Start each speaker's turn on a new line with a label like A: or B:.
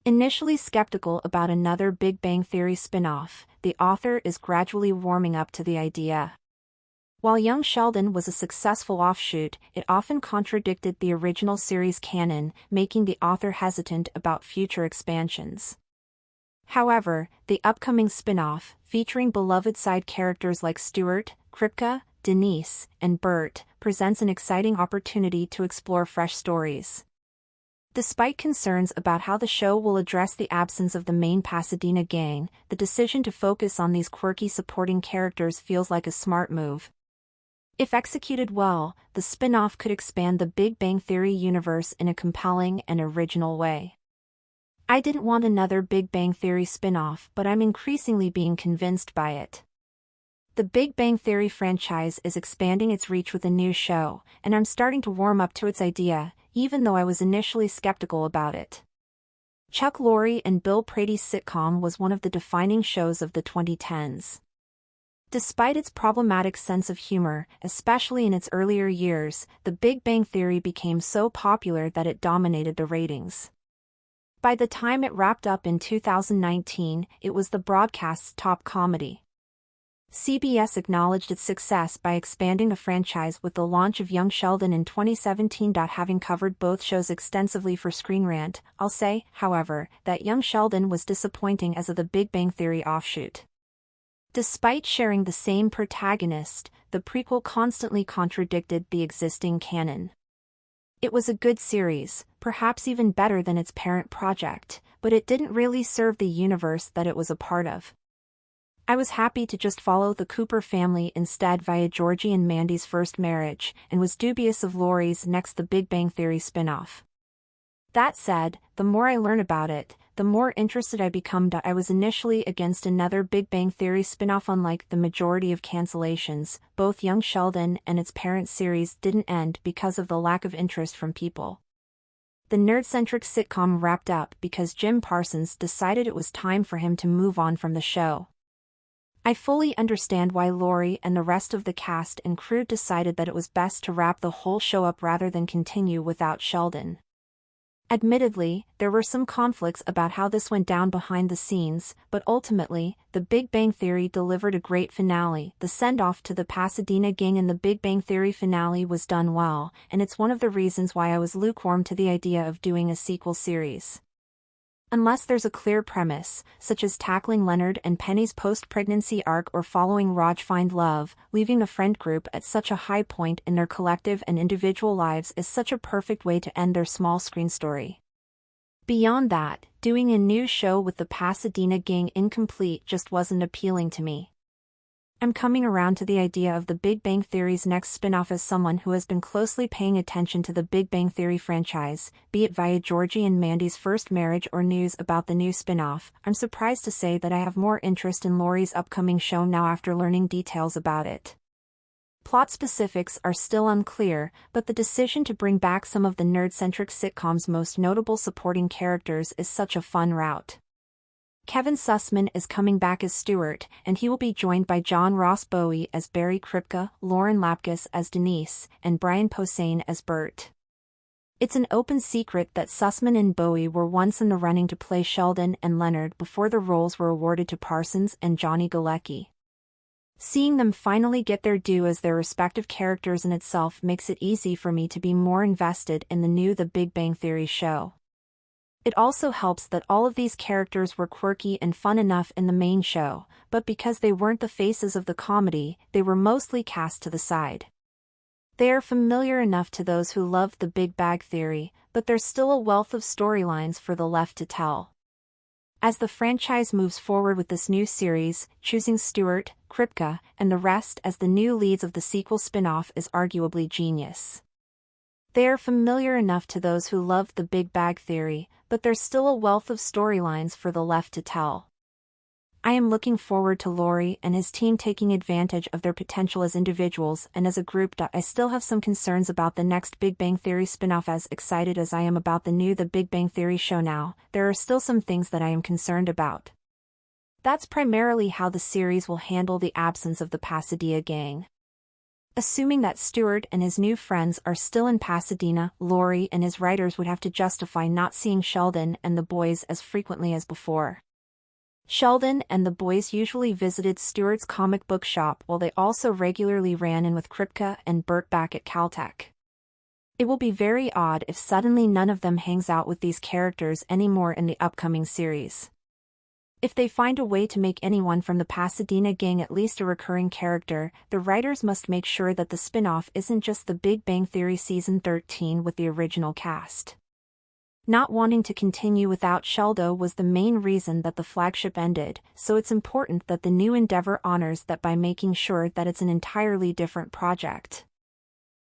A: Initially skeptical about another Big Bang Theory spin-off, the author is gradually warming up to the idea. While Young Sheldon was a successful offshoot, it often contradicted the original series canon, making the author hesitant about future expansions. However, the upcoming spin-off, featuring beloved side characters like Stuart, Kripke, Denise, and Bert, presents an exciting opportunity to explore fresh stories. Despite concerns about how the show will address the absence of the main Pasadena gang, the decision to focus on these quirky supporting characters feels like a smart move. If executed well, the spin-off could expand the Big Bang Theory universe in a compelling and original way. I didn't want another Big Bang Theory spin-off, but I'm increasingly being convinced by it. The Big Bang Theory franchise is expanding its reach with a new show, and I'm starting to warm up to its idea, even though I was initially skeptical about it. Chuck Lorre and Bill Prade's sitcom was one of the defining shows of the 2010s. Despite its problematic sense of humor, especially in its earlier years, The Big Bang Theory became so popular that it dominated the ratings. By the time it wrapped up in 2019, it was the broadcast's top comedy. CBS acknowledged its success by expanding the franchise with the launch of Young Sheldon in 2017. Having covered both shows extensively for Screen Rant, I'll say, however, that Young Sheldon was disappointing as The Big Bang Theory offshoot. Despite sharing the same protagonist, the prequel constantly contradicted the existing canon. It was a good series, perhaps even better than its parent project, but it didn't really serve the universe that it was a part of. I was happy to just follow the Cooper family instead via Georgie and Mandy's first marriage, and was dubious of Lori's next The Big Bang Theory spin-off. That said, the more I learn about it, the more interested I become. I was initially against another Big Bang Theory spin-off. Unlike the majority of cancellations, both Young Sheldon and its parent series didn't end because of the lack of interest from people. The nerd-centric sitcom wrapped up because Jim Parsons decided it was time for him to move on from the show. I fully understand why Lorre and the rest of the cast and crew decided that it was best to wrap the whole show up rather than continue without Sheldon. Admittedly, there were some conflicts about how this went down behind the scenes, but ultimately, The Big Bang Theory delivered a great finale. The send-off to the Pasadena gang in The Big Bang Theory finale was done well, and it's one of the reasons why I was lukewarm to the idea of doing a sequel series. Unless there's a clear premise, such as tackling Leonard and Penny's post-pregnancy arc or following Raj find love, leaving the friend group at such a high point in their collective and individual lives is such a perfect way to end their small-screen story. Beyond that, doing a new show with the Pasadena gang incomplete just wasn't appealing to me. I'm coming around to the idea of The Big Bang Theory's next spin-off as someone who has been closely paying attention to the Big Bang Theory franchise, be it via Georgie and Mandy's first marriage or news about the new spin-off. I'm surprised to say that I have more interest in Lorre's upcoming show now after learning details about it. Plot specifics are still unclear, but the decision to bring back some of the nerd-centric sitcom's most notable supporting characters is such a fun route. Kevin Sussman is coming back as Stuart, and he will be joined by John Ross Bowie as Barry Kripke, Lauren Lapkus as Denise, and Brian Posehn as Bert. It's an open secret that Sussman and Bowie were once in the running to play Sheldon and Leonard before the roles were awarded to Parsons and Johnny Galecki. Seeing them finally get their due as their respective characters in itself makes it easy for me to be more invested in the new The Big Bang Theory show. It also helps that all of these characters were quirky and fun enough in the main show, but because they weren't the faces of the comedy, they were mostly cast to the side. They are familiar enough to those who loved The Big Bang Theory, but there's still a wealth of storylines for the left to tell. As the franchise moves forward with this new series, choosing Stuart, Kripke, and the rest as the new leads of the sequel spin-off is arguably genius. They are familiar enough to those who loved The Big Bang Theory, but there's still a wealth of storylines for the left to tell. I am looking forward to Lorre and his team taking advantage of their potential as individuals and as a group. I still have some concerns about the next Big Bang Theory spin-off. As excited as I am about the new The Big Bang Theory show now, there are still some things that I am concerned about. That's primarily how the series will handle the absence of the Pasadena gang. Assuming that Stewart and his new friends are still in Pasadena, Laurie and his writers would have to justify not seeing Sheldon and the boys as frequently as before. Sheldon and the boys usually visited Stewart's comic book shop while they also regularly ran in with Kripke and Bert back at Caltech. It will be very odd if suddenly none of them hangs out with these characters anymore in the upcoming series. If they find a way to make anyone from the Pasadena gang at least a recurring character, the writers must make sure that the spin-off isn't just The Big Bang Theory Season 13 with the original cast. Not wanting to continue without Sheldon was the main reason that the flagship ended, so it's important that the new endeavor honors that by making sure that it's an entirely different project.